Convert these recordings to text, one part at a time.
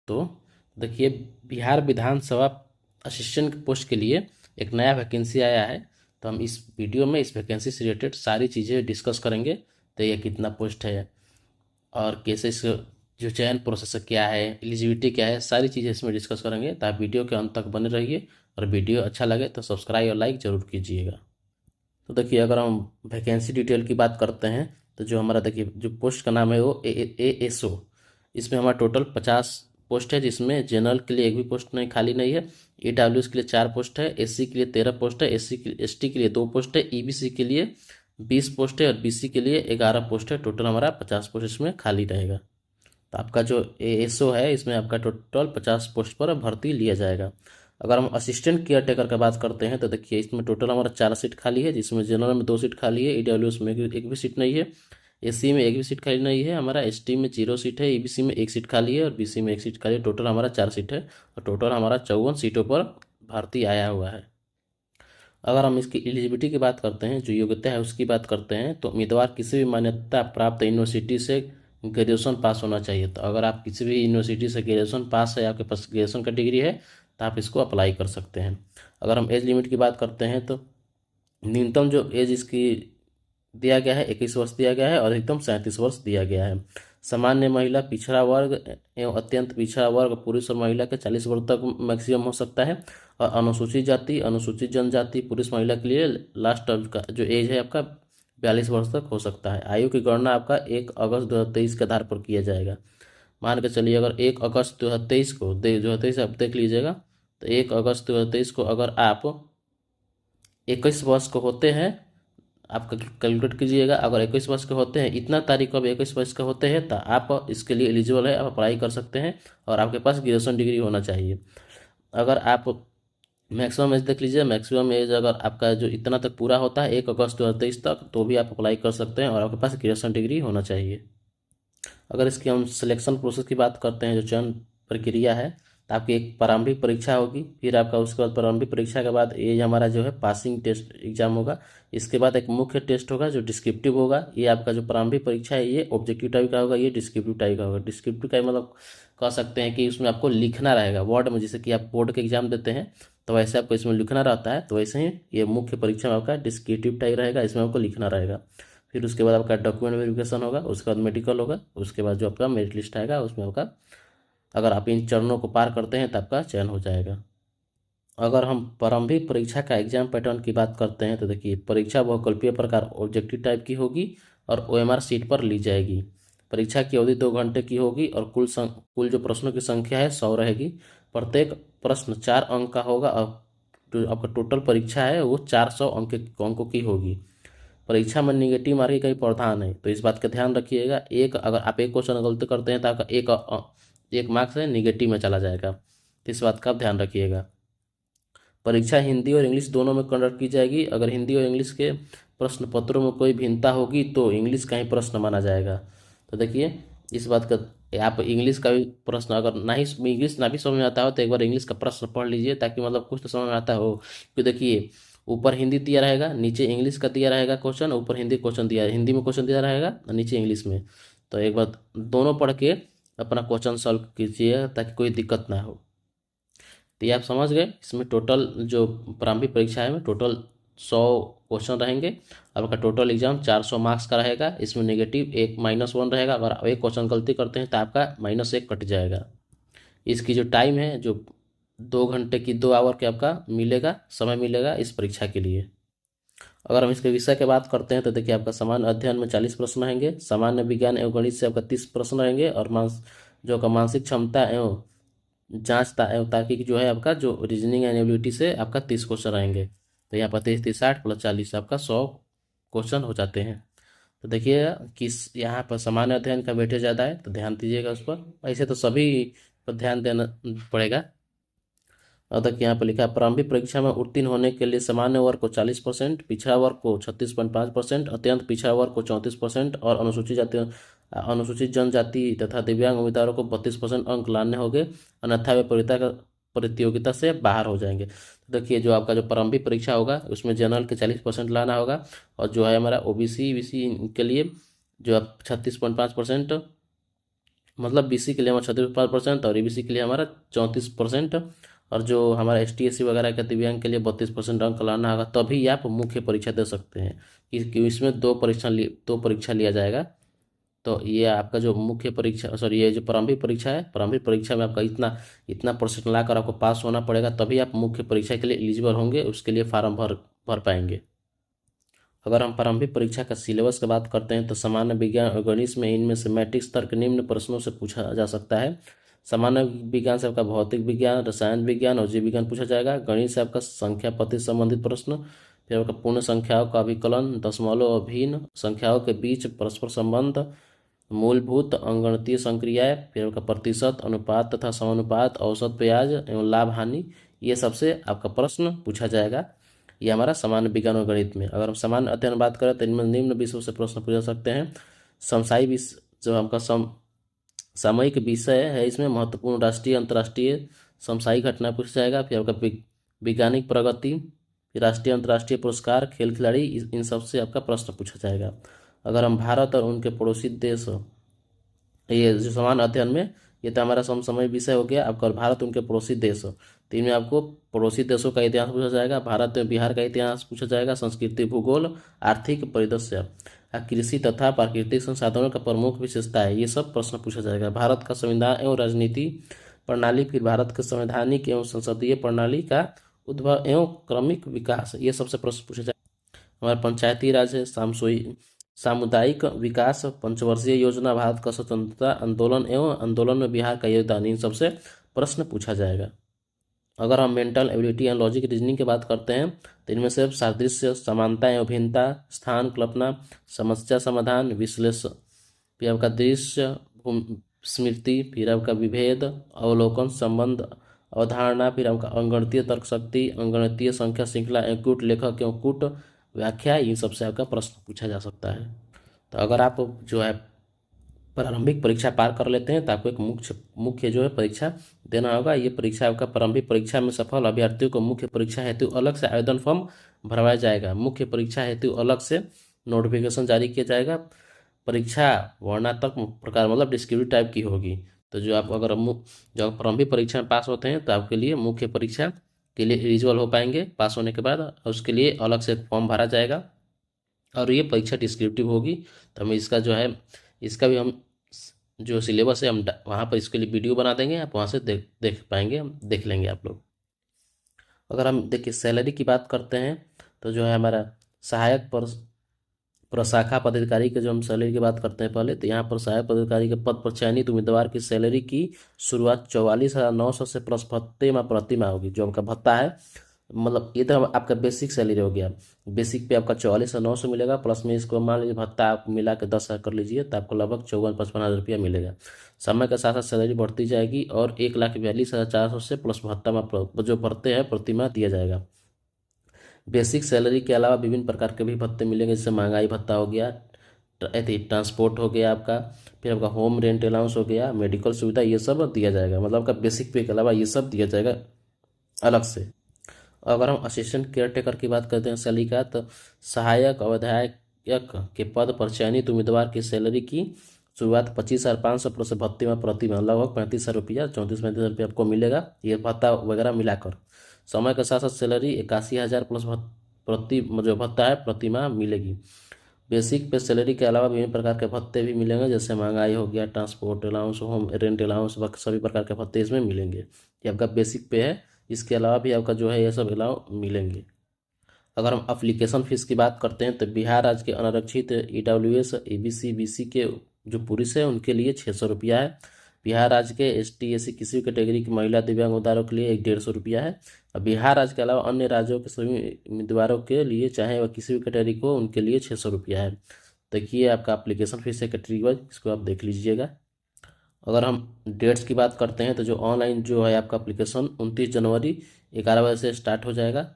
तो देखिए, बिहार विधानसभा assistant post के लिए एक नया वैकेंसी आया है। तो हम इस वीडियो में इस वैकेंसी से रिलेटेड सारी चीज़ें डिस्कस करेंगे। तो ये कितना पोस्ट है और कैसे इसका जो चयन प्रोसेस क्या है, एलिजिबिलिटी क्या है, सारी चीज़ें इसमें डिस्कस करेंगे। तो आप वीडियो के अंत तक बने रहिए और वीडियो अच्छा लगे तो सब्सक्राइब और लाइक ज़रूर कीजिएगा। तो देखिए, अगर हम वैकेंसी डिटेल की बात करते हैं तो जो हमारा देखिए जो पोस्ट का नाम है वो ASO। इसमें हमारा टोटल 50 पोस्ट है, जिसमें जनरल के लिए एक भी पोस्ट नहीं खाली नहीं है। EWS के लिए 4 पोस्ट है, SC के लिए 13 पोस्ट है, ST के लिए 2 पोस्ट है, EBC के लिए 20 पोस्ट है और BC के लिए 11 पोस्ट है। टोटल हमारा 50 पोस्ट इसमें खाली रहेगा। तो आपका जो ASO है इसमें आपका टोटल 50 पोस्ट पर भर्ती लिया जाएगा। अगर हम असिस्टेंट केयर टेकर का बात करते हैं तो देखिए, इसमें टोटल हमारा 4 सीट खाली है, जिसमें जनरल में 2 सीट खाली है, EWS में एक भी सीट नहीं है, SC में एक भी सीट खाली नहीं है, हमारा ST में 0 सीट है, EBC में 1 सीट खाली है और BC में 1 सीट खाली है। टोटल हमारा 4 सीट है और टोटल हमारा 54 सीटों पर भर्ती आया हुआ है। अगर हम इसकी एलिजिबिलिटी की बात करते हैं, जो योग्यता है उसकी बात करते हैं, तो उम्मीदवार किसी भी मान्यता प्राप्त यूनिवर्सिटी से ग्रेजुएशन पास होना चाहिए। तो अगर आप किसी भी यूनिवर्सिटी से ग्रेजुएशन पास है, आपके पास ग्रेजुएशन का डिग्री है, तो आप इसको अप्लाई कर सकते हैं। अगर हम एज लिमिट की बात करते हैं तो न्यूनतम जो एज इसकी दिया गया है 21 वर्ष दिया गया है और अधिकतम 37 वर्ष दिया गया है। सामान्य महिला, पिछड़ा वर्ग एवं अत्यंत पिछड़ा वर्ग पुरुष और महिला के 40 वर्ष तक मैक्सिमम हो सकता है। और अनुसूचित जाति, अनुसूचित जनजाति पुरुष महिला के लिए लास्ट का जो एज है आपका 42 वर्ष तक हो सकता है। आयु की गणना आपका 1 अगस्त 2023 के आधार पर किया जाएगा। मान के चलिए, अगर 1 अगस्त 2023 को 2023 आप देख लीजिएगा, तो 1 अगस्त 2023 को अगर आप 21 वर्ष को होते हैं, आप कैलकुलेट कीजिएगा। अगर 21 वर्ष के होते हैं, इतना तारीख को 21 वर्ष के होते हैं, तो आप इसके लिए एलिजिबल है, आप अप्लाई कर सकते हैं और आपके पास ग्रेजुएशन डिग्री होना चाहिए। अगर आप मैक्सिमम एज देख लीजिए, मैक्सिमम एज अगर आपका जो इतना तक पूरा होता है 1 अगस्त 2023 तक, तो भी आप अप्लाई कर सकते हैं और आपके पास ग्रेजुएशन डिग्री होना चाहिए। अगर इसकी हम सिलेक्शन प्रोसेस की बात करते हैं, जो चयन प्रक्रिया है, तो आपकी एक प्रारंभिक परीक्षा होगी, फिर आपका उसके बाद प्रारंभिक परीक्षा के बाद ये हमारा जो है पासिंग टेस्ट एग्जाम होगा। इसके बाद एक मुख्य टेस्ट होगा जो डिस्क्रिप्टिव होगा। ये आपका जो प्रारंभिक परीक्षा है ये ऑब्जेक्टिव टाइप का होगा, ये डिस्क्रिप्टिव टाइप का होगा। डिस्क्रिप्टिव का मतलब कह सकते हैं कि उसमें आपको लिखना रहेगा वर्ड में, जैसे कि आप बोर्ड के एग्जाम देते हैं तो वैसे आपको इसमें लिखना रहता है, तो वैसे ही ये मुख्य परीक्षा में आपका डिस्क्रिप्टिव टाइप रहेगा, इसमें आपको लिखना रहेगा। फिर उसके बाद आपका डॉक्यूमेंट वेरिफिकेशन होगा, उसके बाद मेडिकल होगा, उसके बाद जो आपका मेरिट लिस्ट आएगा उसमें आपका, अगर आप इन चरणों को पार करते हैं तो आपका चयन हो जाएगा। अगर हम प्रारंभिक परीक्षा का एग्जाम पैटर्न की बात करते हैं तो देखिए, परीक्षा बहुकल्पीय प्रकार ऑब्जेक्टिव टाइप की होगी और OMR सीट पर ली जाएगी। परीक्षा की अवधि 2 घंटे की होगी और कुल जो प्रश्नों की संख्या है 100 रहेगी। प्रत्येक प्रश्न 4 अंक का होगा और जो आपका टोटल परीक्षा है वो 400 अंकों की होगी। परीक्षा में निगेटिव मार्किंग का भी प्रावधान है, तो इस बात का ध्यान रखिएगा। एक अगर आप एक क्वेश्चन गलती करते हैं तो आपका एक मार्क्स है निगेटिव में चला जाएगा, तो इस बात का आप ध्यान रखिएगा। परीक्षा हिंदी और इंग्लिश दोनों में कंडक्ट की जाएगी। अगर हिंदी और इंग्लिश के प्रश्न पत्रों में कोई भिन्नता होगी तो इंग्लिश का ही प्रश्न माना जाएगा। तो देखिए, इस बात का आप इंग्लिश का भी प्रश्न, अगर ना ही इंग्लिश ना भी समझ में आता हो तो एक बार इंग्लिश का प्रश्न पढ़ लीजिए, ताकि मतलब कुछ तो समझ में आता हो। क्योंकि देखिए, ऊपर हिंदी दिया रहेगा, नीचे इंग्लिश का दिया रहेगा क्वेश्चन, ऊपर हिंदी क्वेश्चन दिया, हिंदी में क्वेश्चन दिया रहेगा और नीचे इंग्लिश में। तो एक बार दोनों पढ़ के अपना क्वेश्चन सॉल्व कीजिए ताकि कोई दिक्कत ना हो। तो ये आप समझ गए। इसमें टोटल जो प्रारंभिक परीक्षा है में टोटल 100 क्वेश्चन रहेंगे। आपका टोटल एग्जाम 400 मार्क्स का रहेगा। इसमें नेगेटिव एक -1 रहेगा। अगर आप एक क्वेश्चन गलती करते हैं तो आपका -1 कट जाएगा। इसकी जो टाइम है, जो 2 घंटे की 2 आवर के आपका मिलेगा, समय मिलेगा इस परीक्षा के लिए। अगर हम इसके विषय की बात करते हैं तो देखिए, आपका सामान्य अध्ययन में 40 प्रश्न रहेंगे, सामान्य विज्ञान एवं गणित से आपका 30 प्रश्न रहेंगे और जो का मानसिक क्षमता एवं जांचता एवं तार्किक जो है आपका जो रीजनिंग एंड एबिलिटी से आपका 30 क्वेश्चन रहेंगे। तो यहाँ पर 30 30 60 + 40 आपका 100 क्वेश्चन हो जाते हैं। तो देखिए, किस यहाँ पर सामान्य अध्ययन का वेटेज ज़्यादा है, तो ध्यान दीजिएगा उस पर। ऐसे तो सभी पर ध्यान देना पड़ेगा। और तक यहाँ पर लिखा है, प्रारंभिक परीक्षा में उत्तीर्ण होने के लिए सामान्य वर्ग को 40%, पिछड़ा वर्ग को 36.5%, अत्यंत पिछड़ा वर्ग को 34% और अनुसूचित जनजाति तथा दिव्यांग उम्मीदवारों को 32% अंक लाने होंगे, अन्यथा वे प्रतियोगिता से बाहर हो जाएंगे। तो देखिए, जो आपका जो प्रारंभिक परीक्षा होगा उसमें जनरल के 40% लाना होगा और जो है हमारा OBC के लिए जो आप 36.5% मतलब बीसी के लिए हमारा 36% और ईबीसी के लिए हमारा 34%, और जो हमारा एसटी एससी वगैरह के दिव्यांग के लिए 32% अंक लाना होगा, तभी आप मुख्य परीक्षा दे सकते हैं। इसमें दो परीक्षा लिया जाएगा। तो ये आपका जो मुख्य परीक्षा, सॉरी, ये जो प्रारंभिक परीक्षा है, प्रारंभिक परीक्षा में आपका इतना इतना परसेंट लाकर आपको पास होना पड़ेगा, तभी आप मुख्य परीक्षा के लिए एलिजिबल होंगे, उसके लिए फार्म भर भर पाएंगे। अगर हम प्रारंभिक परीक्षा का सिलेबस की बात करते हैं तो सामान्य विज्ञान और गणित में इनमें से मैट्रिक्स स्तर के निम्न प्रश्नों से पूछा जा सकता है। सामान्य विज्ञान से आपका भौतिक विज्ञान, रसायन विज्ञान और जीव विज्ञान पूछा जाएगा। गणित से आपका संख्या पद्धति संबंधित प्रश्न, फिर आपका पूर्ण संख्याओं का अभिकलन, दशमलव और भिन्न संख्याओं के बीच परस्पर संबंध, मूलभूत अंकगणितीय संक्रियाएं, फिर आपका प्रतिशत, अनुपात तथा समानुपात, औसत ब्याज एवं लाभ हानि, ये सबसे आपका प्रश्न पूछा जाएगा। ये हमारा सामान्य विज्ञान और गणित में। अगर हम सामान्य अध्ययन बात करें तो इनमें निम्न विषयों से प्रश्न पूछ सकते हैं। समसाई विषय जो आपका सामयिक विषय है, इसमें महत्वपूर्ण राष्ट्रीय अंतर्राष्ट्रीय समसाई घटना पूछा जाएगा। फिर आपका वैज्ञानिक प्रगति, फिर राष्ट्रीय अंतर्राष्ट्रीय पुरस्कार, खेल खिलाड़ी, इन सब से आपका प्रश्न पूछा जाएगा। अगर हम भारत और उनके पड़ोसी देश, ये जो समान अध्ययन में, ये तो हमारा समसामयिक विषय हो गया आपका। और भारत उनके पड़ोसी देश, तो इनमें आपको पड़ोसी देशों का इतिहास पूछा जाएगा। भारत में बिहार का इतिहास पूछा जाएगा। संस्कृति, भूगोल, आर्थिक परिदृश्य, कृषि तथा प्राकृतिक संसाधनों का प्रमुख विशेषता है, ये सब प्रश्न पूछा जाएगा। भारत का संविधान एवं राजनीति प्रणाली, फिर भारत के संवैधानिक एवं संसदीय प्रणाली का उद्भव एवं क्रमिक विकास, ये सबसे प्रश्न पूछा जाएगा। हमारा पंचायती राज है, सामुदायिक विकास, पंचवर्षीय योजना, भारत का स्वतंत्रता आंदोलन एवं आंदोलन में बिहार का योगदान, इन सबसे प्रश्न पूछा जाएगा। अगर हम mental ability and logic reasoning की बात करते हैं तो इनमें से सादृश्य, समानता एवं भिन्नता, स्थान कल्पना, समस्या समाधान, विश्लेषण, फिर आपका दृश्य, स्मृति, फिर आपका विभेद, अवलोकन, संबंध, अवधारणा, फिर आपका अंगणितीय तर्क शक्ति, अंगणितीय संख्या श्रृंखला, कूट लेखक एवं कूट व्याख्या, इन सबसे आपका प्रश्न पूछा जा सकता है। तो अगर आप जो है प्रारंभिक परीक्षा पार कर लेते हैं तो आपको एक मुख्य जो है परीक्षा देना होगा। ये परीक्षा आपका प्रारंभिक परीक्षा में सफल अभ्यर्थियों को मुख्य परीक्षा हेतु अलग से आवेदन फॉर्म भरवाया जाएगा। मुख्य परीक्षा हेतु अलग से नोटिफिकेशन जारी किया जाएगा। परीक्षा वर्णात्मक प्रकार, मतलब डिस्क्रिप्टिव टाइप की होगी। तो जो आप अगर जब प्रारंभिक परीक्षा में पास होते हैं तो आपके लिए मुख्य परीक्षा के लिए एलिजिबल हो पाएंगे पास होने के बाद, और उसके लिए अलग से फॉर्म भरा जाएगा और ये परीक्षा डिस्क्रिप्टिव होगी। तो हम इसका जो है, इसका भी हम जो सिलेबस है हम वहाँ पर इसके लिए वीडियो बना देंगे, आप वहाँ से देख पाएंगे, देख लेंगे आप लोग। अगर हम देखिए सैलरी की बात करते हैं तो जो है हमारा सहायक प्रशाखा पदाधिकारी के जो हम सैलरी की बात करते हैं पहले, तो यहाँ पर सहायक पदाधिकारी के पद पर चयनित उम्मीदवार की सैलरी की शुरुआत 44,900 से प्लस भत्ते में प्रतिमाह होगी। जो आपका भत्ता है, मतलब ये तो आपका बेसिक सैलरी हो गया। बेसिक पे आपका 44,900 मिलेगा, प्लस में इसको मान लीजिए भत्ता आप मिला के 10,000 कर लीजिए तो आपको लगभग 54-55 हज़ार रुपया मिलेगा। समय के साथ साथ सैलरी बढ़ती जाएगी और 1,42,400 से प्लस भत्ता में जो भरते हैं प्रतिमाह दिया जाएगा। बेसिक सैलरी के अलावा विभिन्न प्रकार के भी भत्ते मिलेंगे, जैसे महंगाई भत्ता हो गया, ट्रांसपोर्ट हो गया आपका, फिर आपका होम रेंट अलाउंस हो गया, मेडिकल सुविधा, ये सब दिया जाएगा। मतलब आपका बेसिक पे के अलावा ये सब दिया जाएगा अलग से। अगर हम असिस्टेंट केयर टेकर की बात करते हैं सैलरी का, तो सहायक अवधायक के पद पर चयनित उम्मीदवार की सैलरी की शुरुआत 25,500 प्लस भत्ते में प्रतिमाह लगभग 35,000 रुपया, 34-35,000 रुपया आपको मिलेगा, ये भत्ता वगैरह मिलाकर। समय के साथ साथ सैलरी 81,000 प्लस जो भत्ता है प्रतिमाह मिलेगी। बेसिक पे सैलरी के अलावा विभिन्न प्रकार के भत्ते भी मिलेंगे, जैसे महंगाई हो गया, transport allowance, home rent allowance, सभी प्रकार के भत्ते इसमें मिलेंगे। ये आपका बेसिक पे है, इसके अलावा भी आपका जो है ये सब अलाउ मिलेंगे। अगर हम एप्लीकेशन फ़ीस की बात करते हैं तो बिहार राज्य के अनारक्षित EWS, ABC, BC के जो पुरुष है उनके लिए 600 रुपया है। बिहार राज्य के ST SC किसी भी कैटेगरी की महिला दिव्यांग उम्मीदवारों के लिए 150 रुपया है। और बिहार राज्य के अलावा अन्य राज्यों के सभी उम्मीदवारों के लिए, चाहे वह किसी भी कैटेगरी को, उनके लिए 600 रुपया है। देखिए आपका एप्लीकेशन फीस है कैटेगरी वाइज, इसको आप देख लीजिएगा। अगर हम डेट्स की बात करते हैं तो जो ऑनलाइन जो है आपका एप्लीकेशन 29 जनवरी 11 बजे से स्टार्ट हो जाएगा,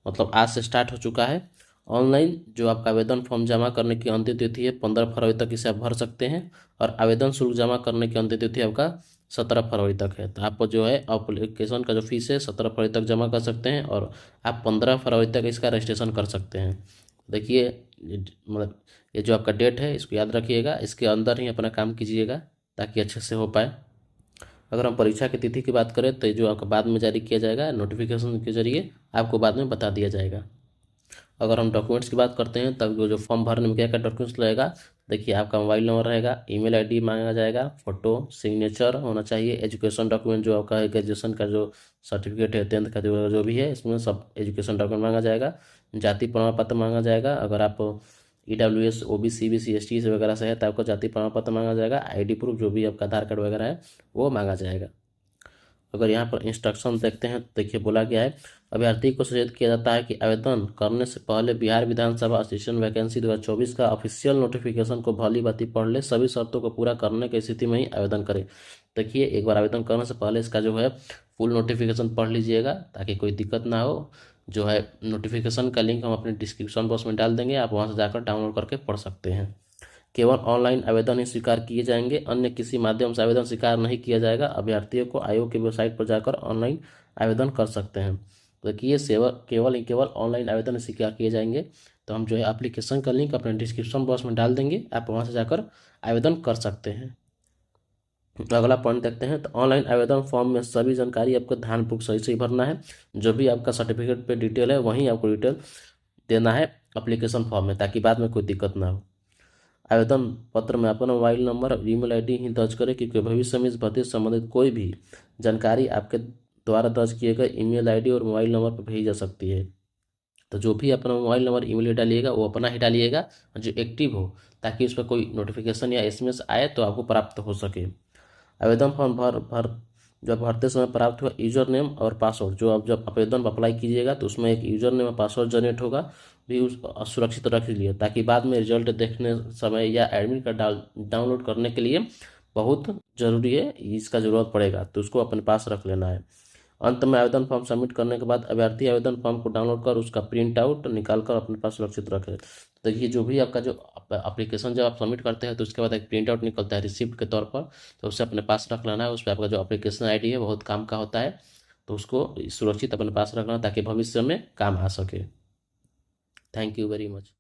मतलब आज से स्टार्ट हो चुका है। ऑनलाइन जो आपका आवेदन फॉर्म जमा करने की अंतिम तिथि है 15 फरवरी तक इसे आप भर सकते हैं, और आवेदन शुल्क जमा करने की अंतिम तिथि आपका 17 फरवरी तक है। तो आप जो है एप्लीकेशन का जो फीस है 17 फरवरी तक जमा कर सकते हैं, और आप 15 फरवरी तक इसका रजिस्ट्रेशन कर सकते हैं। देखिए मतलब ये जो आपका डेट है इसको याद रखिएगा, इसके अंदर ही अपना काम कीजिएगा। ताकि अच्छे से हो पाए। अगर हम परीक्षा की तिथि की बात करें तो ये जो आपका बाद में जारी किया जाएगा, नोटिफिकेशन के जरिए आपको बाद में बता दिया जाएगा। अगर हम डॉक्यूमेंट्स की बात करते हैं तब जो फॉर्म भरने में क्या क्या डॉक्यूमेंट्स लगेगा, देखिए आपका मोबाइल नंबर रहेगा, ईमेल आईडी मांगा जाएगा, फोटो, सिग्नेचर होना चाहिए, एजुकेशन डॉक्यूमेंट जो आपका है ग्रेजुएशन का जो सर्टिफिकेट है, 10th का जो भी है, इसमें सब एजुकेशन डॉक्यूमेंट मांगा जाएगा। जाति प्रमाण पत्र मांगा जाएगा। अगर आप EWS OBC BC ST वगैरह से है तो आपको जाति प्रमाण पत्र मांगा जाएगा। ID प्रूफ जो भी आपका आधार कार्ड वगैरह है वो मांगा जाएगा। अगर यहाँ पर इंस्ट्रक्शन देखते हैं तो देखिए बोला गया है, अभ्यर्थी को सचेत किया जाता है कि आवेदन करने से पहले बिहार विधानसभा असिस्टेंट वैकेंसी 2024 का ऑफिशियल नोटिफिकेशन को भली भांति पढ़ ले, सभी शर्तों को पूरा करने की स्थिति में ही आवेदन करें। देखिए एक बार आवेदन करने से पहले इसका जो है फुल नोटिफिकेशन पढ़ लीजिएगा ताकि कोई दिक्कत ना हो। जो है नोटिफिकेशन का लिंक हम अपने डिस्क्रिप्शन बॉक्स में डाल देंगे, आप वहाँ से जाकर डाउनलोड करके पढ़ सकते हैं। केवल ऑनलाइन आवेदन ही स्वीकार किए जाएंगे, अन्य किसी माध्यम से आवेदन स्वीकार नहीं किया जाएगा। अभ्यर्थियों को आयोग की वेबसाइट पर जाकर ऑनलाइन आवेदन कर सकते हैं। तो देखिए सेवा केवल ऑनलाइन आवेदन स्वीकार किए जाएंगे। तो हम जो है एप्लीकेशन का लिंक अपने डिस्क्रिप्शन बॉक्स में डाल देंगे, आप वहाँ से जाकर आवेदन कर सकते हैं। तो अगला पॉइंट देखते हैं। तो ऑनलाइन आवेदन फॉर्म में सभी जानकारी आपको ध्यानपूर्वक सही से ही भरना है। जो भी आपका सर्टिफिकेट पे डिटेल है वहीं आपको डिटेल देना है एप्लीकेशन फॉर्म में, ताकि बाद में कोई दिक्कत ना हो। आवेदन पत्र में अपना मोबाइल नंबर और ईमेल आईडी ही दर्ज करें, क्योंकि भविष्य में इस भर्ती से संबंधित कोई भी जानकारी आपके द्वारा दर्ज किए गए ईमेल आईडी और मोबाइल नंबर पर भेजी जा सकती है। तो जो भी अपना मोबाइल नंबर ईमेल आई डालिएगा वो अपना ही डालिएगा जो एक्टिव हो, ताकि उस पर कोई नोटिफिकेशन या SMS आए तो आपको प्राप्त हो सके। आवेदन फॉर्म जब भरते समय प्राप्त हुआ यूजर नेम और पासवर्ड, जो आप जब आवेदन अप्लाई कीजिएगा तो उसमें एक यूजर नेम और पासवर्ड जनरेट होगा, भी उस सुरक्षित रख लीजिए, ताकि बाद में रिजल्ट देखने समय या एडमिट कार्ड डाउनलोड करने के लिए बहुत ज़रूरी है, इसका ज़रूरत पड़ेगा तो उसको अपने पास रख लेना है। अंत में आवेदन फॉर्म सबमिट करने के बाद अभ्यर्थी आवेदन फॉर्म को डाउनलोड कर उसका प्रिंट आउट निकाल कर अपने पास सुरक्षित रखें। तो ये जो भी आपका जो एप्लीकेशन जब आप सबमिट करते हैं तो उसके बाद एक प्रिंट आउट निकलता है रिसिप्ट के तौर पर, तो उसे अपने पास रख लेना है। उस पर आपका जो एप्लीकेशन ID है बहुत काम का होता है, तो उसको सुरक्षित अपने पास रखना ताकि भविष्य में काम आ सके। Thank you very much.